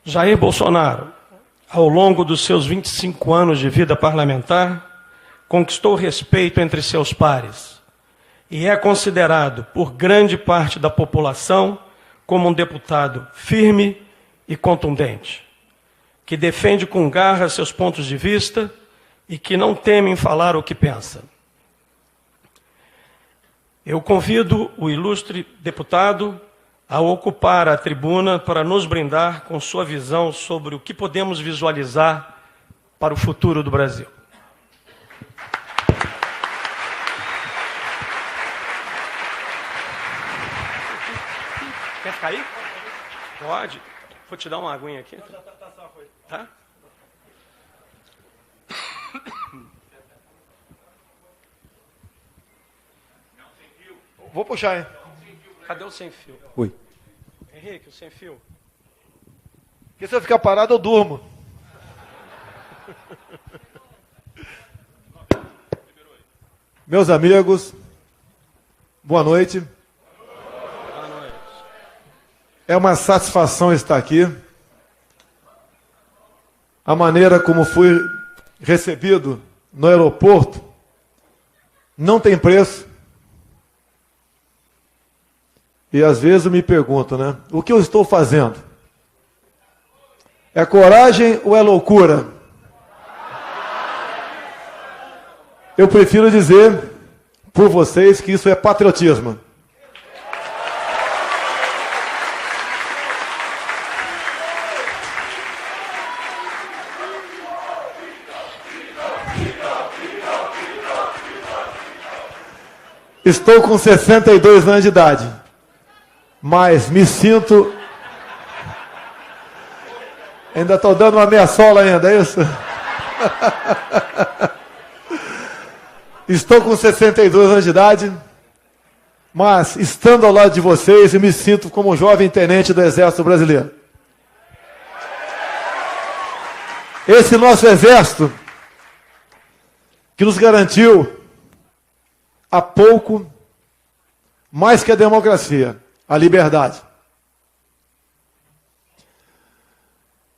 Jair Bolsonaro, ao longo dos seus 25 anos de vida parlamentar, conquistou respeito entre seus pares e é considerado por grande parte da população como um deputado firme e contundente, que defende com garra seus pontos de vista e que não teme em falar o que pensa. Eu convido o ilustre deputado a ocupar a tribuna para nos brindar com sua visão sobre o que podemos visualizar para o futuro do Brasil. Quer ficar aí? Pode. Vou te dar uma aguinha aqui. Tá? Vou puxar, hein? Cadê o sem fio? Oi. Henrique, o sem fio. Porque se eu ficar parado, eu durmo. Meus amigos, boa noite. Boa noite. É uma satisfação estar aqui. A maneira como fui recebido no aeroporto não tem preço. E às vezes eu me pergunto, né? O que eu estou fazendo? É coragem ou é loucura? Eu prefiro dizer por vocês que isso é patriotismo. Estou com 62 anos de idade. Mas me sinto... Ainda estou dando uma meia sola ainda, é isso? Estou com 62 anos de idade, mas estando ao lado de vocês, eu me sinto como um jovem tenente do Exército Brasileiro. Esse nosso Exército, que nos garantiu há pouco, mais que a democracia, a liberdade.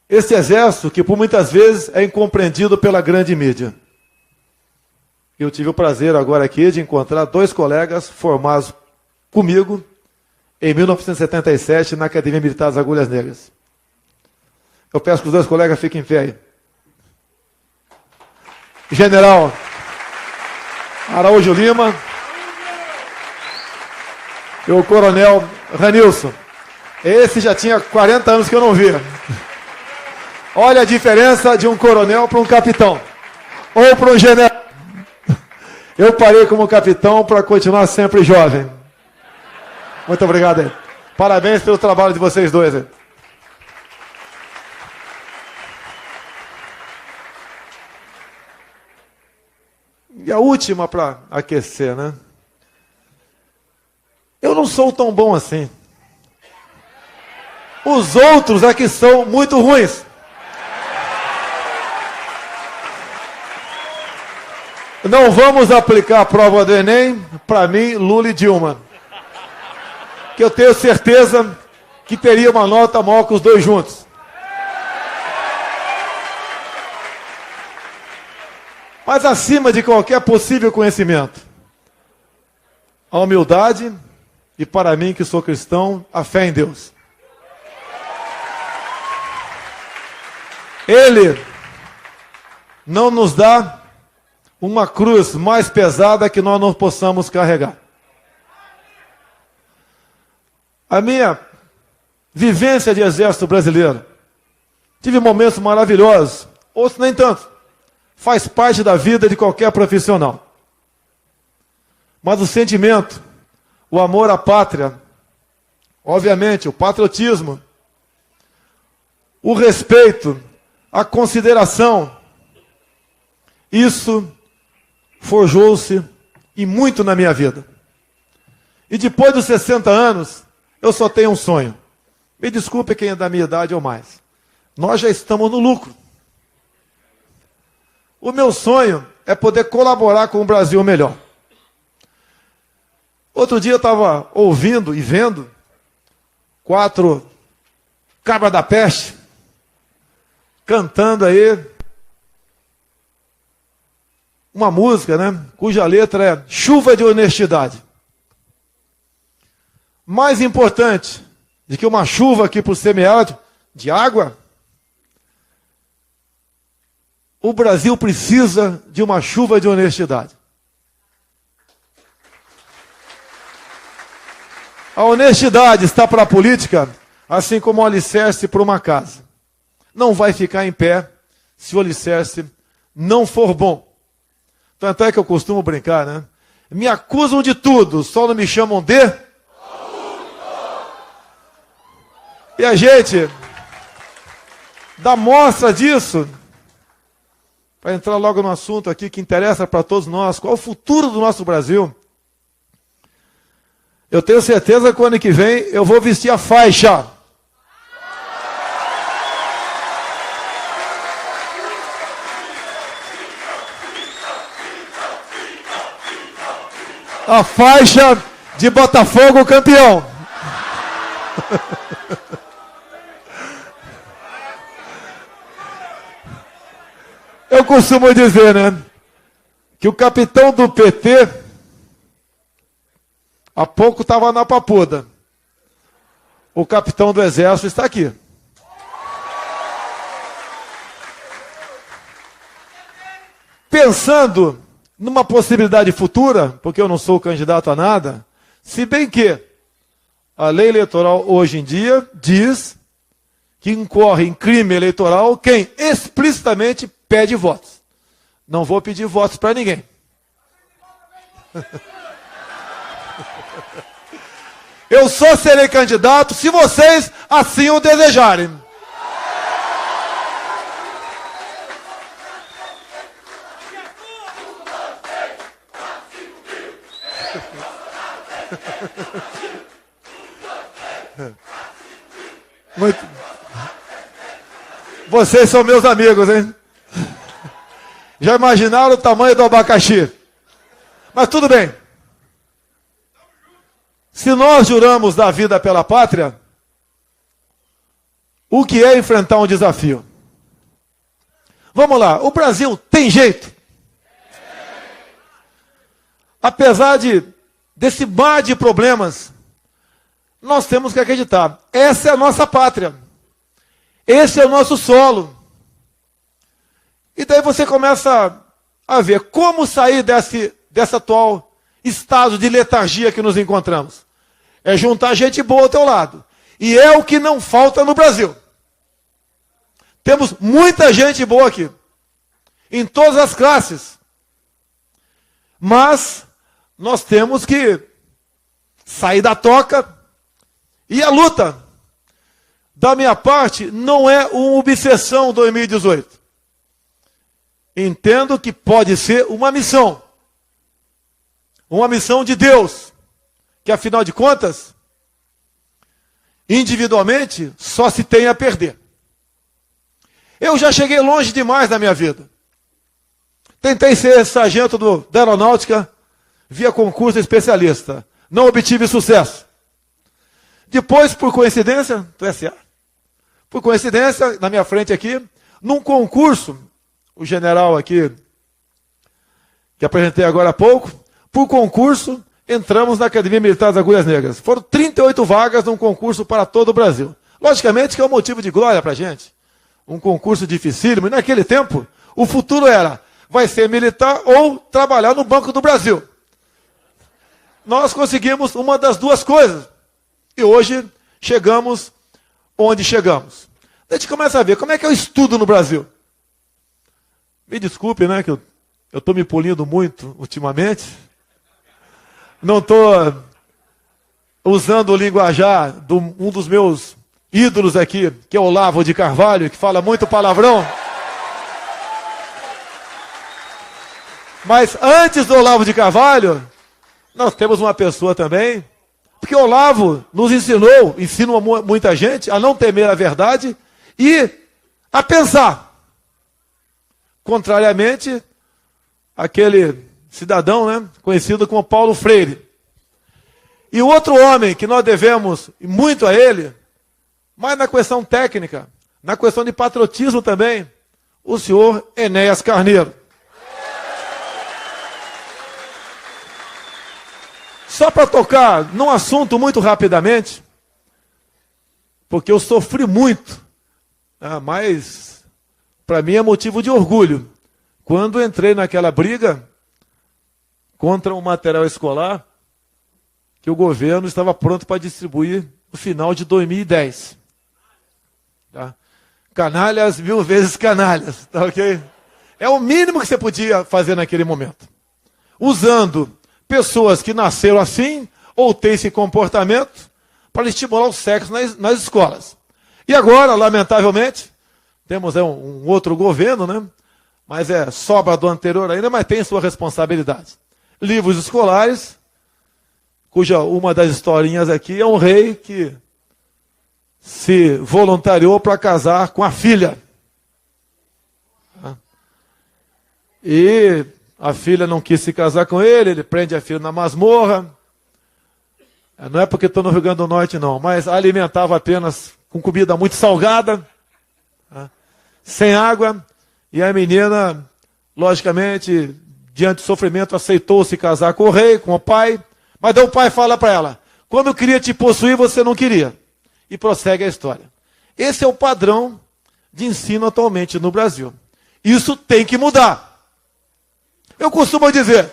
Esse exército que por muitas vezes é incompreendido pela grande mídia. Eu tive o prazer agora aqui de encontrar dois colegas formados comigo em 1977 na Academia Militar das Agulhas Negras. Eu peço que os dois colegas fiquem em pé aí. General Araújo Lima e o Coronel Ranilson. Esse já tinha 40 anos que eu não via. Olha a diferença de um coronel para um capitão. Ou para um general. Eu parei como capitão para continuar sempre jovem. Muito obrigado aí. Parabéns pelo trabalho de vocês dois aí. E a última para aquecer, né? Eu não sou tão bom assim. Os outros é que são muito ruins. Não vamos aplicar a prova do Enem para mim, Lula e Dilma. Que eu tenho certeza que teria uma nota maior que os dois juntos. Mas acima de qualquer possível conhecimento, a humildade e, para mim que sou cristão, a fé em Deus. Ele não nos dá uma cruz mais pesada que nós não possamos carregar. A minha vivência de exército brasileiro, tive momentos maravilhosos, outros nem tanto. Faz parte da vida de qualquer profissional. Mas o sentimento, o amor à pátria, obviamente, o patriotismo, o respeito, a consideração, isso forjou-se e muito na minha vida. E depois dos 60 anos, eu só tenho um sonho. Me desculpe quem é da minha idade ou mais. Nós já estamos no lucro. O meu sonho é poder colaborar com o Brasil melhor. Outro dia eu estava ouvindo e vendo 4 cabras da peste cantando aí uma música, né, cuja letra é Chuva de Honestidade. Mais importante do que uma chuva aqui para o semiárido de água, o Brasil precisa de uma chuva de honestidade. A honestidade está para a política, assim como o alicerce para uma casa. Não vai ficar em pé se o alicerce não for bom. Tanto é que eu costumo brincar, né? Me acusam de tudo, só não me chamam de... E a gente dá mostra disso, para entrar logo no assunto aqui que interessa para todos nós, qual é o futuro do nosso Brasil. Eu tenho certeza que o ano que vem eu vou vestir a faixa. A faixa de Botafogo campeão. Eu costumo dizer, né, que o capitão do PT há pouco estava na Papuda. O capitão do Exército está aqui. Pensando numa possibilidade futura, porque eu não sou candidato a nada, se bem que a lei eleitoral hoje em dia diz que incorre em crime eleitoral quem explicitamente pede votos. Não vou pedir votos para ninguém. Eu só serei candidato se vocês assim o desejarem. Muito. Vocês são meus amigos, hein? Já imaginaram o tamanho do abacaxi? Mas tudo bem. Se nós juramos dar vida pela pátria, o que é enfrentar um desafio? Vamos lá, o Brasil tem jeito. Apesar desse mar de problemas, nós temos que acreditar. Essa é a nossa pátria. Esse é o nosso solo. E daí você começa a ver como sair desse atual estado de letargia que nos encontramos. É juntar gente boa ao teu lado. E é o que não falta no Brasil. Temos muita gente boa aqui. Em todas as classes. Mas nós temos que sair da toca e a luta. Da minha parte, não é uma obsessão 2018. Entendo que pode ser uma missão. Uma missão de Deus. Que afinal de contas, individualmente, só se tem a perder. Eu já cheguei longe demais na minha vida. Tentei ser sargento da aeronáutica via concurso especialista. Não obtive sucesso. Depois, por coincidência, por coincidência, na minha frente aqui, num concurso, o general aqui, que apresentei agora há pouco, por concurso, entramos na Academia Militar das Agulhas Negras. Foram 38 vagas num concurso para todo o Brasil. Logicamente que é um motivo de glória para a gente. Um concurso dificílimo. E naquele tempo, o futuro era, vai ser militar ou trabalhar no Banco do Brasil. Nós conseguimos uma das duas coisas. E hoje chegamos onde chegamos. A gente começa a ver como é que eu estudo no Brasil. Me desculpe, né, que eu estou me polindo muito ultimamente. Não estou usando o linguajar de um dos meus ídolos aqui, que é o Olavo de Carvalho, que fala muito palavrão. Mas antes do Olavo de Carvalho, nós temos uma pessoa também, porque o Olavo nos ensina muita gente a não temer a verdade e a pensar. Contrariamente, aquele cidadão, né, conhecido como Paulo Freire. E o outro homem que nós devemos muito a ele, mas na questão técnica, Na questão de patriotismo também, o senhor Enéas Carneiro. Só para tocar num assunto muito rapidamente, porque eu sofri muito, mas para mim é motivo de orgulho. Quando entrei naquela briga contra um material escolar que o governo estava pronto para distribuir no final de 2010. Tá? Canalhas 1000 vezes canalhas, tá ok? É o mínimo que você podia fazer naquele momento. Usando pessoas que nasceram assim ou têm esse comportamento para estimular o sexo nas escolas. E agora, lamentavelmente, temos um outro governo, né? Mas é sobra do anterior ainda, mas tem sua responsabilidade. Livros escolares, cuja uma das historinhas aqui é um rei que se voluntariou para casar com a filha. E a filha não quis se casar com ele, ele prende a filha na masmorra. Não é porque estou no Rio Grande do Norte, não, mas alimentava apenas com comida muito salgada, sem água, e a menina, logicamente, diante do sofrimento, aceitou se casar com o rei, com o pai, mas daí o pai fala para ela, quando eu queria te possuir, você não queria. E prossegue a história. Esse é o padrão de ensino atualmente no Brasil. Isso tem que mudar. Eu costumo dizer,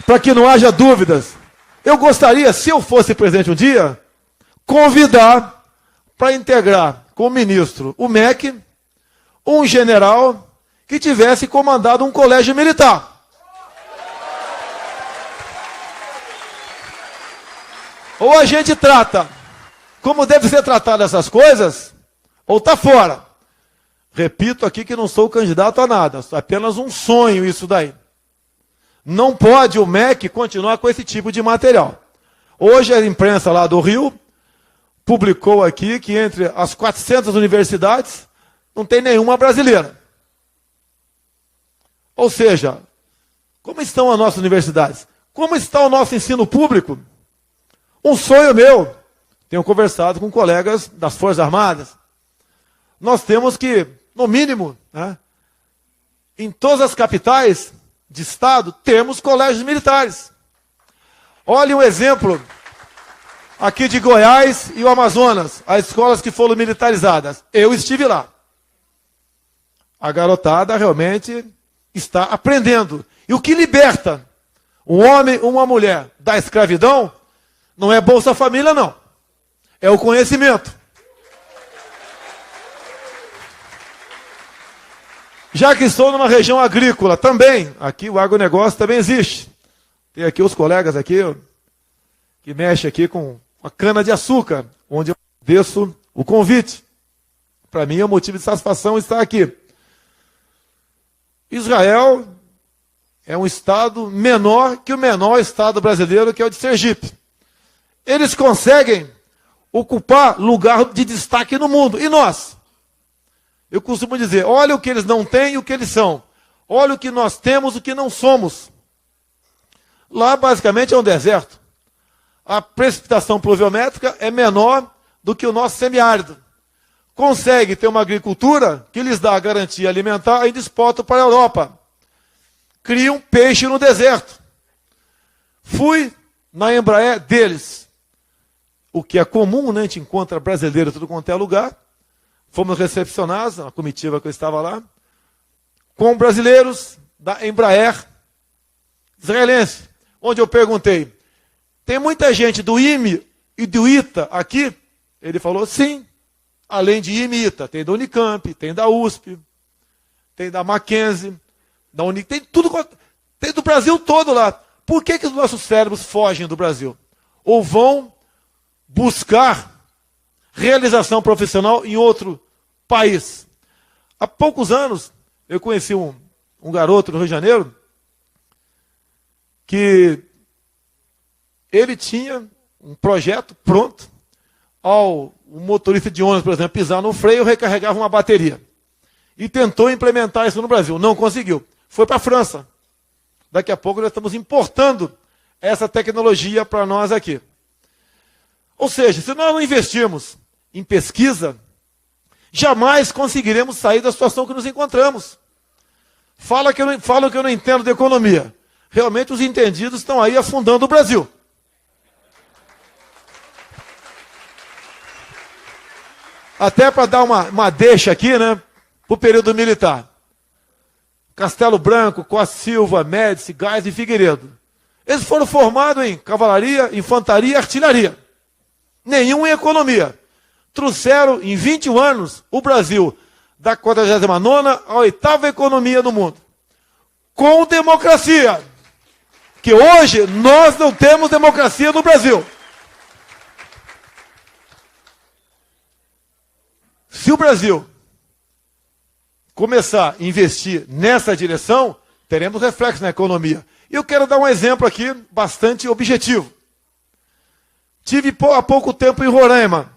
para que não haja dúvidas, eu gostaria, se eu fosse presidente um dia, convidar para integrar com o ministro, o MEC, um general que tivesse comandado um colégio militar. Ou a gente trata como deve ser tratada essas coisas, ou está fora. Repito aqui que não sou candidato a nada, apenas um sonho isso daí. Não pode o MEC continuar com esse tipo de material. Hoje a imprensa lá do Rio publicou aqui que entre as 400 universidades não tem nenhuma brasileira. Ou seja, como estão as nossas universidades? Como está o nosso ensino público? Um sonho meu, tenho conversado com colegas das Forças Armadas, nós temos que, no mínimo, em todas as capitais de estado, temos colégios militares. Olha um exemplo aqui de Goiás e o Amazonas, as escolas que foram militarizadas. Eu estive lá. A garotada realmente está aprendendo. E o que liberta um homem ou uma mulher da escravidão não é Bolsa Família, não. É o conhecimento. Já que estou numa região agrícola também, aqui o agronegócio também existe. Tem aqui os colegas aqui que mexem aqui com a cana-de-açúcar, onde eu desço o convite. Para mim é um motivo de satisfação estar aqui. Israel é um estado menor que o menor estado brasileiro, que é o de Sergipe. Eles conseguem ocupar lugar de destaque no mundo. E nós? Eu costumo dizer, olha o que eles não têm e o que eles são. Olha o que nós temos e o que não somos. Lá, basicamente, é um deserto. A precipitação pluviométrica é menor do que o nosso semiárido. Consegue ter uma agricultura que lhes dá a garantia alimentar e ainda exporta para a Europa. Criam peixe no deserto. Fui na Embraer deles. O que é comum, né? A gente encontra brasileiro em tudo quanto é lugar. Fomos recepcionados, a comitiva que eu estava lá, com brasileiros da Embraer israelense, onde eu perguntei, tem muita gente do IME e do ITA aqui? Ele falou, sim, além de IME e ITA, tem da Unicamp, tem da USP, tem da Mackenzie, da Unic, tem tudo, tem do Brasil todo lá. Por que os nossos cérebros fogem do Brasil? Ou vão buscar realização profissional em outro país? Há poucos anos, eu conheci um garoto no Rio de Janeiro, que ele tinha um projeto pronto, ao motorista de ônibus, por exemplo, pisar no freio, recarregava uma bateria. E tentou implementar isso no Brasil, não conseguiu. Foi para a França. Daqui a pouco nós estamos importando essa tecnologia para nós aqui. Ou seja, se nós não investirmos em pesquisa, jamais conseguiremos sair da situação que nos encontramos. Falam que eu não entendo de economia. Realmente os entendidos estão aí afundando o Brasil. Até para dar uma deixa aqui, né, para o período militar. Castelo Branco, Costa Silva, Médici, Gás e Figueiredo. Eles foram formados em cavalaria, infantaria e artilharia. Nenhum em economia. Trouxeram em 21 anos o Brasil da 49ª à 8ª economia no mundo. Com democracia. Que hoje nós não temos democracia no Brasil. Se o Brasil começar a investir nessa direção, teremos reflexo na economia. E eu quero dar um exemplo aqui bastante objetivo. Tive há pouco tempo em Roraima.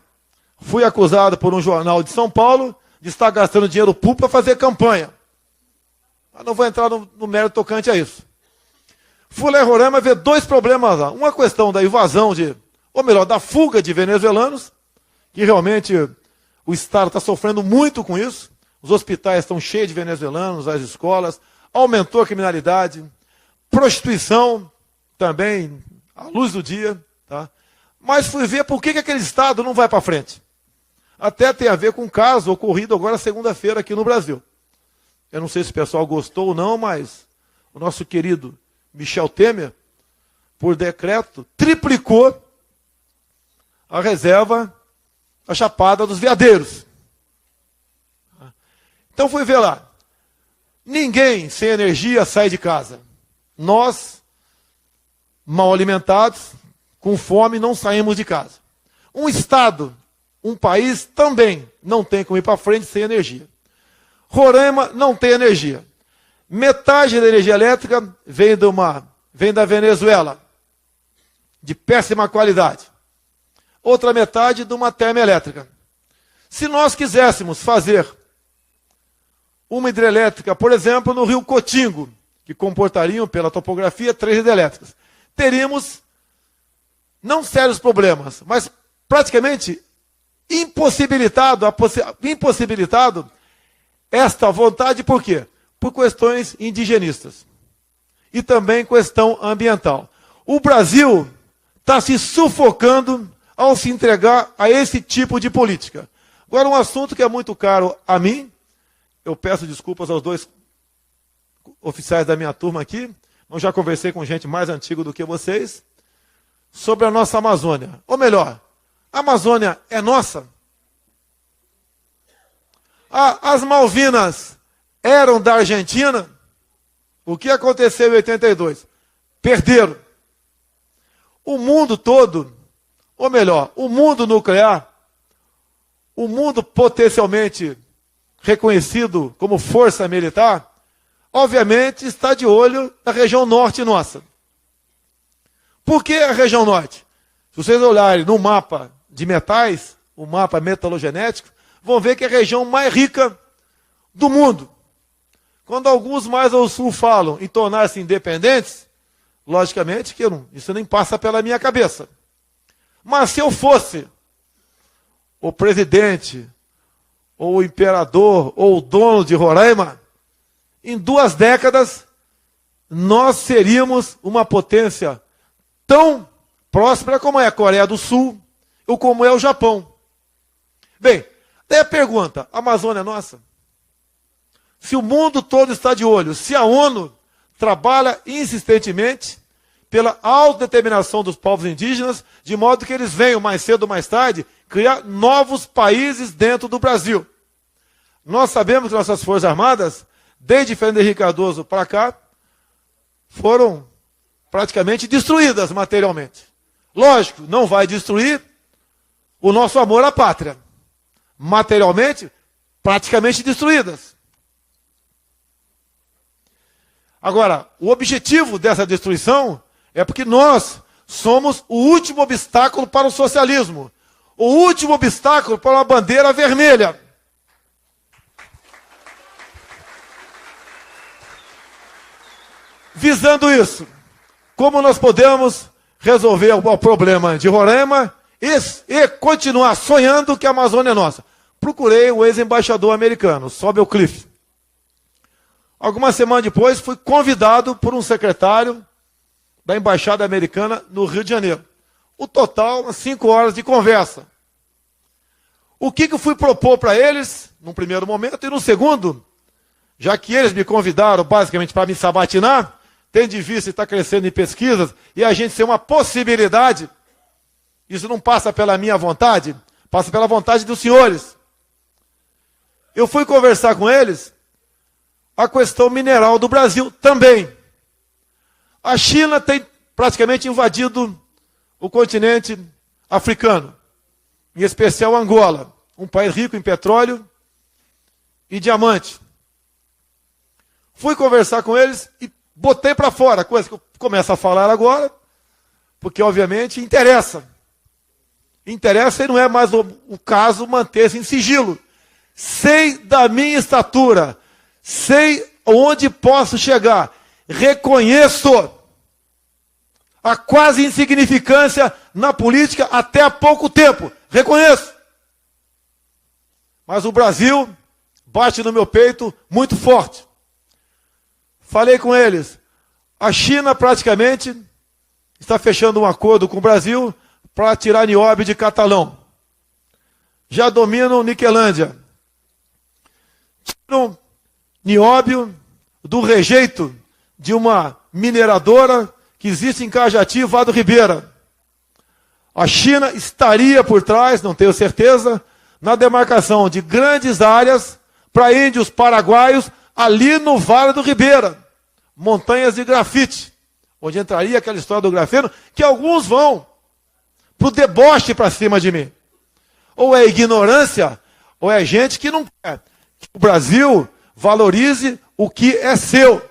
Fui acusado por um jornal de São Paulo de estar gastando dinheiro público para fazer campanha. Mas não vou entrar no mérito tocante a isso. Fui lá em Roraima ver dois problemas lá. Uma questão da invasão da fuga de venezuelanos, que realmente o Estado está sofrendo muito com isso. Os hospitais estão cheios de venezuelanos, as escolas, aumentou a criminalidade, prostituição também, à luz do dia. Tá? Mas fui ver por que aquele Estado não vai para frente. Até tem a ver com um caso ocorrido agora segunda-feira aqui no Brasil. Eu não sei se o pessoal gostou ou não, mas o nosso querido Michel Temer, por decreto, triplicou a reserva, a Chapada dos Veadeiros. Então fui ver lá. Ninguém sem energia sai de casa. Nós, mal alimentados, com fome, não saímos de casa. Um Estado, um país também não tem como ir para frente sem energia. Roraima não tem energia. Metade da energia elétrica vem da Venezuela, de péssima qualidade. Outra metade de uma termoelétrica. Se nós quiséssemos fazer uma hidrelétrica, por exemplo, no rio Cotingo, que comportariam, pela topografia, 3 hidrelétricas, teríamos não sérios problemas, mas praticamente impossibilitado esta vontade, por quê? Por questões indigenistas e também questão ambiental. O Brasil está se sufocando ao se entregar a esse tipo de política. Agora, um assunto que é muito caro a mim, eu peço desculpas aos dois oficiais da minha turma aqui, eu já conversei com gente mais antiga do que vocês, sobre a nossa Amazônia. Ou melhor, a Amazônia é nossa? As Malvinas eram da Argentina? O que aconteceu em 82? Perderam. O mundo todo, ou melhor, o mundo nuclear, o mundo potencialmente reconhecido como força militar, obviamente está de olho na região norte nossa. Por que a região norte? Se vocês olharem no mapa de metais, o mapa metalogenético, vão ver que é a região mais rica do mundo. Quando alguns mais ao sul falam em tornar-se independentes, logicamente que isso nem passa pela minha cabeça. Mas se eu fosse o presidente, ou o imperador, ou o dono de Roraima, em 2 décadas, nós seríamos uma potência tão próspera como é a Coreia do Sul, ou como é o Japão. Bem, daí a pergunta, a Amazônia é nossa? Se o mundo todo está de olho, se a ONU trabalha insistentemente pela autodeterminação dos povos indígenas, de modo que eles venham mais cedo ou mais tarde criar novos países dentro do Brasil. Nós sabemos que nossas Forças Armadas, desde Fernando Henrique Cardoso para cá, foram praticamente destruídas materialmente. Lógico, não vai destruir o nosso amor à pátria. Materialmente, praticamente destruídas. Agora, o objetivo dessa destruição é porque nós somos o último obstáculo para o socialismo. O último obstáculo para uma bandeira vermelha. Visando isso, como nós podemos resolver o problema de Roraima e continuar sonhando que a Amazônia é nossa. Procurei o ex-embaixador americano, Sobel Cliff. Algumas semanas depois, fui convidado por um secretário da Embaixada Americana no Rio de Janeiro. O total, 5 horas de conversa. O que eu fui propor para eles, num primeiro momento, e no segundo, já que eles me convidaram basicamente para me sabatinar, tendo em vista estar crescendo em pesquisas, e a gente ser uma possibilidade, isso não passa pela minha vontade, passa pela vontade dos senhores. Eu fui conversar com eles a questão mineral do Brasil também. A China tem praticamente invadido o continente africano, em especial Angola, um país rico em petróleo e diamante. Fui conversar com eles e botei para fora, coisa que eu começo a falar agora, porque obviamente interessa. Interessa e não é mais o caso manter-se em sigilo. Sei da minha estatura, sei onde posso chegar, reconheço a quase insignificância na política até há pouco tempo, reconheço. Mas o Brasil bate no meu peito muito forte. Falei com eles, a China praticamente está fechando um acordo com o Brasil para tirar nióbio de Catalão. Já dominam Niquelândia. Tiram nióbio do rejeito de uma mineradora que existe em Cajati, Vado Ribeira. A China estaria por trás, não tenho certeza, na demarcação de grandes áreas para índios paraguaios ali no Vale do Ribeira. Montanhas de grafite, onde entraria aquela história do grafeno, que alguns vão para o deboche para cima de mim. Ou é ignorância, ou é gente que não quer que o Brasil valorize o que é seu.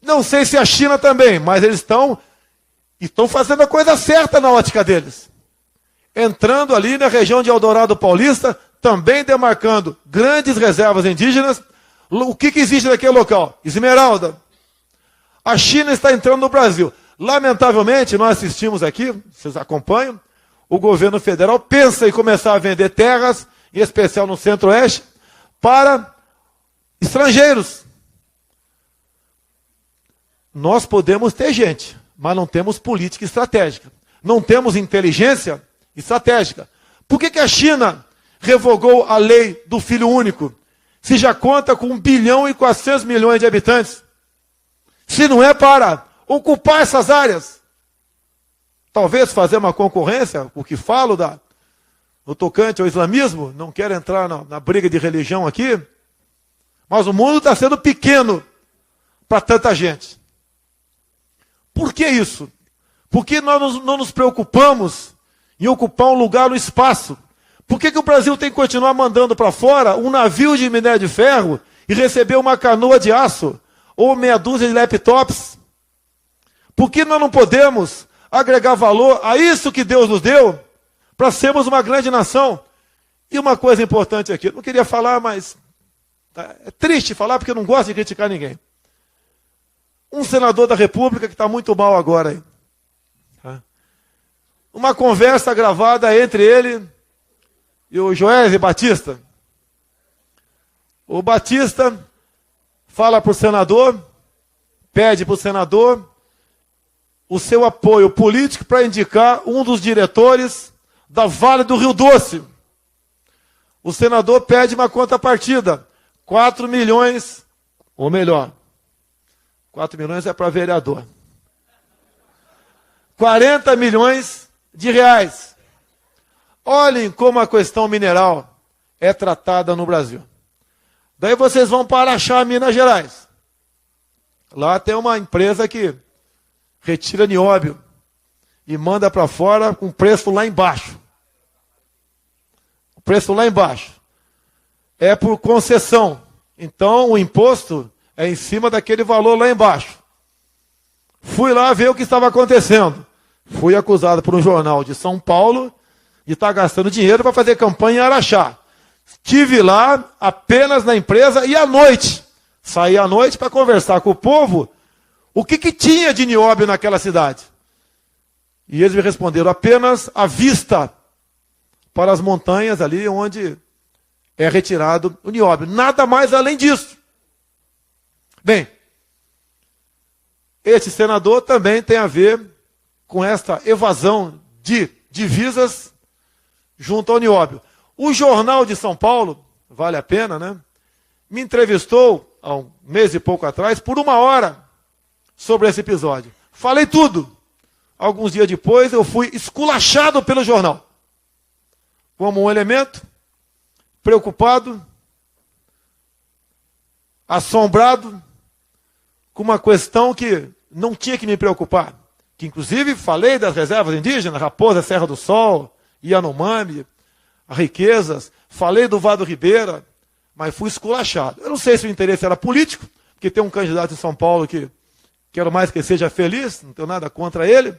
Não sei se a China também, mas eles estão fazendo a coisa certa na ótica deles. Entrando ali na região de Eldorado Paulista, também demarcando grandes reservas indígenas. O que existe naquele local? Esmeralda. A China está entrando no Brasil. Lamentavelmente, nós assistimos aqui, vocês acompanham, o governo federal pensa em começar a vender terras, em especial no Centro-Oeste, para estrangeiros. Nós podemos ter gente, mas não temos política estratégica. Não temos inteligência estratégica. Por que a China revogou a lei do filho único, se já conta com 1 bilhão e 400 milhões de habitantes? Se não é para ocupar essas áreas, talvez fazer uma concorrência, o que falo no tocante ao islamismo, não quero entrar na briga de religião aqui, mas o mundo está sendo pequeno para tanta gente. Por que isso? Porque nós não nos preocupamos em ocupar um lugar no espaço. Por que o Brasil tem que continuar mandando para fora um navio de minério de ferro e receber uma canoa de aço ou meia dúzia de laptops? Por que nós não podemos agregar valor a isso que Deus nos deu para sermos uma grande nação? E uma coisa importante aqui, eu não queria falar, mas é triste falar porque eu não gosto de criticar ninguém. Um senador da República que está muito mal agora aí. Uma conversa gravada entre ele e o Joesley Batista. O Batista fala para o senador, pede para o senador o seu apoio político para indicar um dos diretores da Vale do Rio Doce. O senador pede uma contrapartida, 4 milhões, ou melhor, 4 milhões é para vereador. 40 milhões de reais. Olhem como a questão mineral é tratada no Brasil. Daí vocês vão para Araxá, Minas Gerais. Lá tem uma empresa que retira nióbio e manda para fora com preço lá embaixo. O preço lá embaixo. É por concessão. Então o imposto é em cima daquele valor lá embaixo. Fui lá ver o que estava acontecendo. Fui acusado por um jornal de São Paulo de estar gastando dinheiro para fazer campanha em Araxá. Estive lá apenas na empresa e à noite. Saí à noite para conversar com o povo o que tinha de nióbio naquela cidade. E eles me responderam: apenas a vista para as montanhas ali onde é retirado o nióbio. Nada mais além disso. Bem, este senador também tem a ver com esta evasão de divisas junto ao nióbio. O Jornal de São Paulo, vale a pena, né? Me entrevistou há um mês e pouco atrás, por 1 hora, sobre esse episódio. Falei tudo. Alguns dias depois eu fui esculachado pelo jornal. Como um elemento preocupado, assombrado, com uma questão que não tinha que me preocupar. Que inclusive falei das reservas indígenas, Raposa, Serra do Sol, Yanomami, as riquezas, falei do Vado Ribeira, mas fui esculachado. Eu não sei se o interesse era político, porque tem um candidato em São Paulo que quero mais que ele seja feliz, não tenho nada contra ele,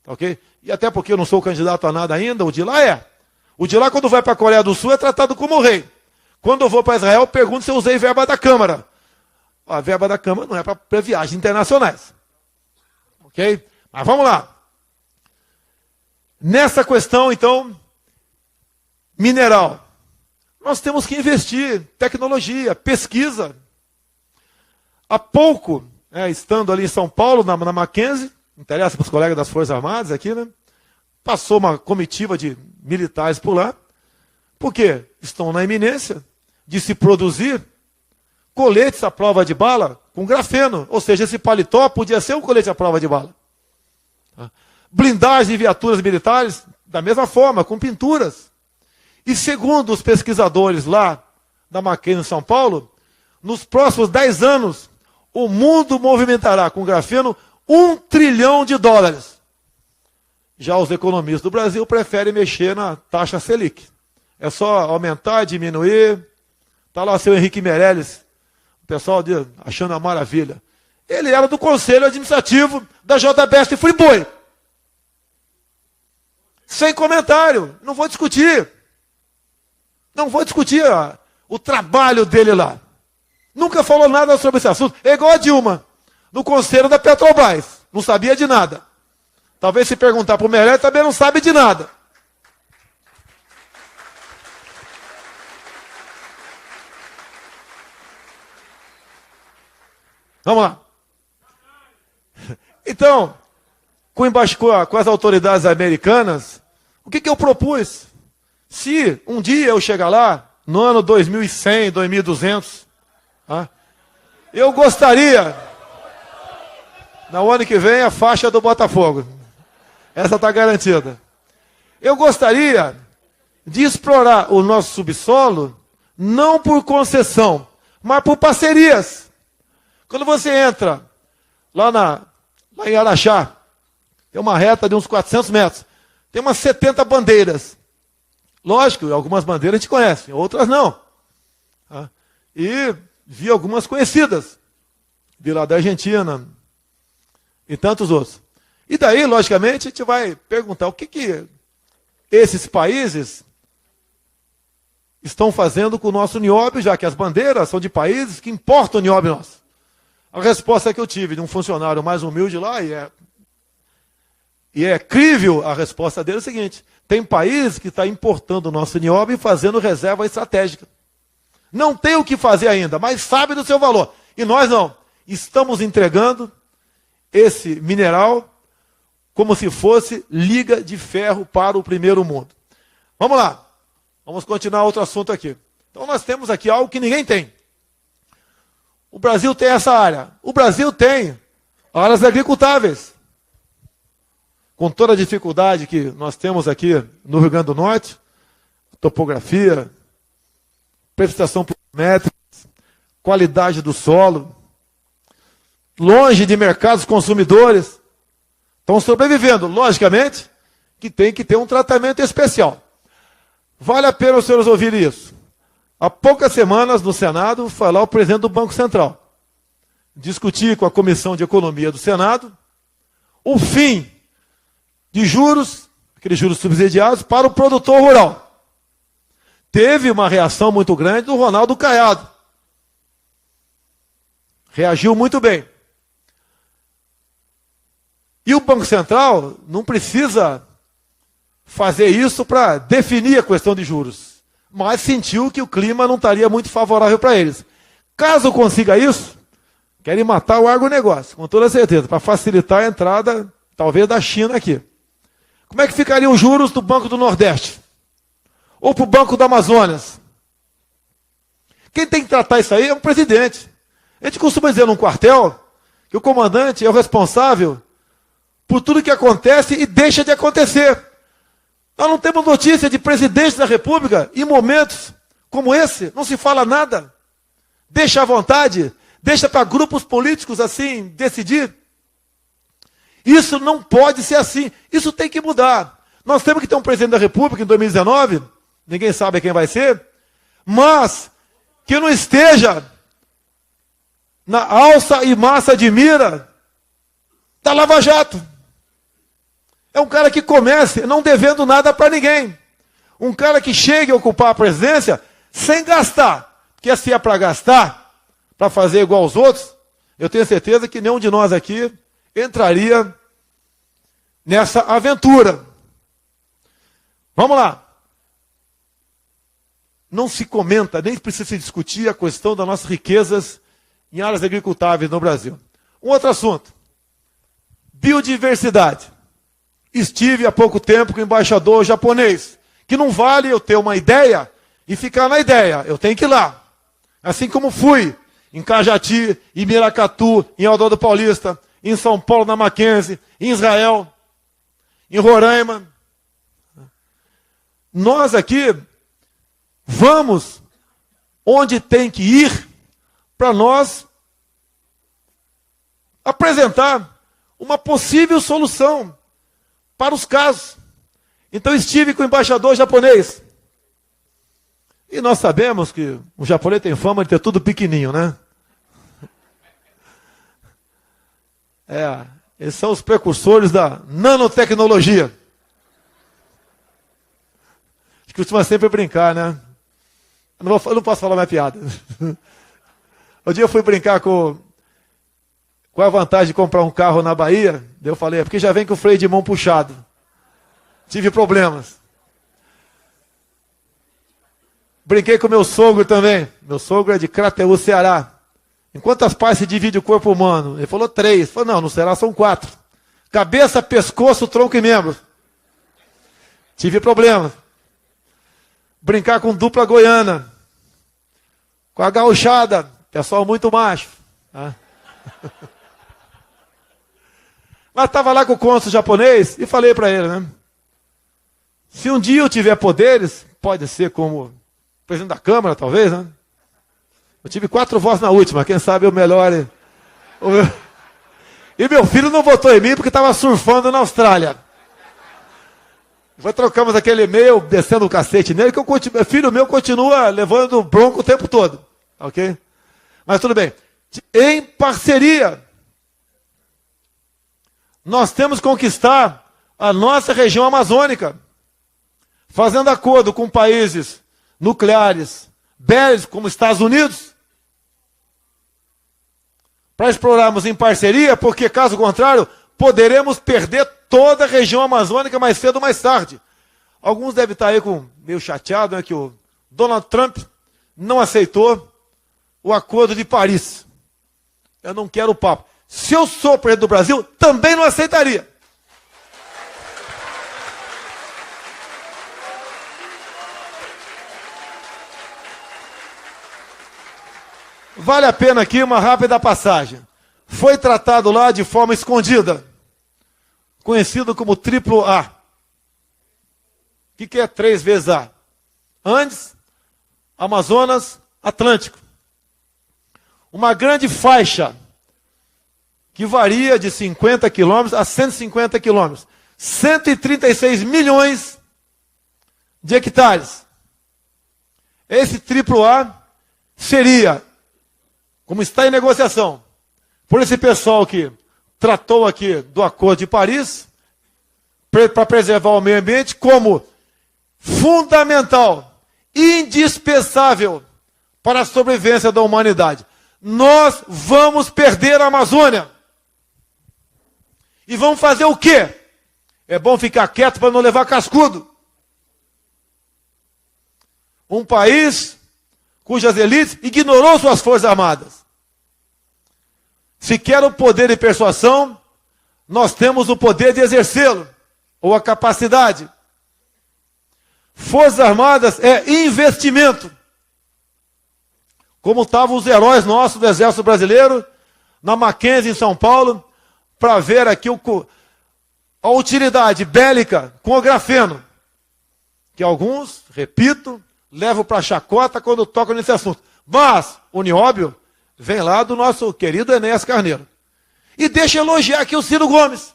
tá ok? E até porque eu não sou candidato a nada ainda, o de lá é. O de lá, quando vai para a Coreia do Sul, é tratado como rei. Quando eu vou para Israel, pergunto se eu usei verba da Câmara. A verba da Câmara não é para viagens internacionais. Ok? Mas vamos lá. Nessa questão, então, mineral. Nós temos que investir tecnologia, pesquisa. Há pouco, estando ali em São Paulo, na Mackenzie, interessa para os colegas das Forças Armadas aqui, né? Passou uma comitiva de militares por lá, porque estão na iminência de se produzir coletes à prova de bala com grafeno. Ou seja, esse paletó podia ser um colete à prova de bala. Blindagens de viaturas militares, da mesma forma, com pinturas. E segundo os pesquisadores lá da Mackenzie em São Paulo, nos próximos 10 anos, o mundo movimentará com grafeno $1 trilhão. Já os economistas do Brasil preferem mexer na taxa Selic. É só aumentar, diminuir. Está lá o seu Henrique Meirelles, o pessoal achando uma maravilha. Ele era do Conselho Administrativo da JBS Friboi. Sem comentário, não vou discutir. Não vou discutir o trabalho dele lá. Nunca falou nada sobre esse assunto. É igual a Dilma, no Conselho da Petrobras. Não sabia de nada. Talvez se perguntar para o Meirelles, também não sabe de nada. Vamos lá. Então, com as autoridades americanas, o que eu propus? Se um dia eu chegar lá, no ano 2100, 2200, eu gostaria, no ano que vem, a faixa do Botafogo. Essa está garantida. Eu gostaria de explorar o nosso subsolo, não por concessão, mas por parcerias. Quando você entra lá em Araxá, tem uma reta de uns 400 metros, tem umas 70 bandeiras. Lógico, algumas bandeiras a gente conhece, outras não. E vi algumas conhecidas, vi lá da Argentina e tantos outros. E daí, logicamente, a gente vai perguntar o que esses países estão fazendo com o nosso nióbio, já que as bandeiras são de países que importam o nióbio nosso. A resposta que eu tive de um funcionário mais humilde lá, e é crível a resposta dele, é o seguinte: tem país que está importando o nosso nióbio e fazendo reserva estratégica. Não tem o que fazer ainda, mas sabe do seu valor. E nós não. Estamos entregando esse mineral como se fosse liga de ferro para o primeiro mundo. Vamos lá. Vamos continuar outro assunto aqui. Então nós temos aqui algo que ninguém tem. O Brasil tem essa área. O Brasil tem áreas agricultáveis. Com toda a dificuldade que nós temos aqui no Rio Grande do Norte, topografia, precipitação por metros, qualidade do solo, longe de mercados consumidores, estão sobrevivendo. Logicamente que tem que ter um tratamento especial. Vale a pena os senhores ouvirem isso. Há poucas semanas no Senado foi lá o presidente do Banco Central discutir com a Comissão de Economia do Senado o fim de juros, aqueles juros subsidiados, para o produtor rural. Teve uma reação muito grande do Ronaldo Caiado. Reagiu muito bem. E o Banco Central não precisa fazer isso para definir a questão de juros, mas sentiu que o clima não estaria muito favorável para eles. Caso consiga isso, querem matar o agronegócio, com toda certeza, para facilitar a entrada, talvez, da China aqui. Como é que ficariam os juros do Banco do Nordeste? Ou para o Banco do Amazonas? Quem tem que tratar isso aí é o presidente. A gente costuma dizer num quartel que o comandante é o responsável por tudo que acontece e deixa de acontecer. Nós não temos notícia de presidente da República em momentos como esse, não se fala nada. Deixa à vontade, deixa para grupos políticos assim decidir. Isso não pode ser assim, isso tem que mudar. Nós temos que ter um presidente da República em 2019, ninguém sabe quem vai ser, mas que não esteja na alça e massa de mira da Lava Jato. É um cara que comece não devendo nada para ninguém. Um cara que chegue a ocupar a presidência sem gastar. Porque se é para gastar, para fazer igual aos outros, eu tenho certeza que nenhum de nós aqui entraria nessa aventura. Vamos lá. Não se comenta, nem precisa se discutir a questão das nossas riquezas em áreas agricultáveis no Brasil. Um outro assunto. Biodiversidade. Estive há pouco tempo com o embaixador japonês, que não vale eu ter uma ideia e ficar na ideia, eu tenho que ir lá. Assim como fui em Cajati, em Miracatu, em Eudoro Paulista, em São Paulo, na Mackenzie, em Israel, em Roraima. Nós aqui vamos onde tem que ir para nós apresentar uma possível solução para os casos. Então estive com o embaixador japonês. E nós sabemos que o japonês tem fama de ter tudo pequenininho, né? Eles são os precursores da nanotecnologia. A gente costuma sempre brincar, né? Eu não posso falar mais piada. Um dia eu fui brincar com a vantagem de comprar um carro na Bahia. Eu falei, é porque já vem com o freio de mão puxado. Tive problemas. Brinquei com meu sogro também. Meu sogro é de Crateús, Ceará. Em quantas partes se divide o corpo humano? Ele falou 3. Eu falei, não, no Ceará são 4. Cabeça, pescoço, tronco e membros. Tive problemas. Brincar com dupla goiana. Com a gauchada. Pessoal muito macho. Tá? Mas estava lá com o cônsul japonês e falei para ele, né? Se um dia eu tiver poderes, pode ser como presidente da Câmara, talvez, né? Eu tive 4 votos na última, quem sabe eu melhore. E meu filho não votou em mim porque estava surfando na Austrália. Depois trocamos aquele e-mail, descendo o cacete nele, que filho meu continua levando bronco o tempo todo. Ok? Mas tudo bem. Em parceria, nós temos que conquistar a nossa região amazônica, fazendo acordo com países nucleares, bélicos, como Estados Unidos, para explorarmos em parceria, porque, caso contrário, poderemos perder toda a região amazônica mais cedo ou mais tarde. Alguns devem estar aí meio chateados, né, que o Donald Trump não aceitou o Acordo de Paris. Eu não quero o papo. Se eu sou presidente do Brasil, também não aceitaria. Vale a pena aqui uma rápida passagem. Foi tratado lá de forma escondida, conhecido como triplo A. O que é 3 vezes A? Andes, Amazonas, Atlântico. Uma grande faixa que varia de 50 quilômetros a 150 quilômetros. 136 milhões de hectares. Esse triplo A seria, como está em negociação, por esse pessoal que tratou aqui do Acordo de Paris, para preservar o meio ambiente, como fundamental, indispensável para a sobrevivência da humanidade. Nós vamos perder a Amazônia. E vão fazer o quê? É bom ficar quieto para não levar cascudo. Um país cujas elites ignorou suas forças armadas. Se quer o poder de persuasão, nós temos o poder de exercê-lo, ou a capacidade. Forças armadas é investimento. Como estavam os heróis nossos do Exército Brasileiro, na Mackenzie, em São Paulo, para ver aqui a utilidade bélica com o grafeno. Que alguns, repito, levam para chacota quando tocam nesse assunto. Mas o nióbio vem lá do nosso querido Enéas Carneiro. E deixa eu elogiar aqui o Ciro Gomes,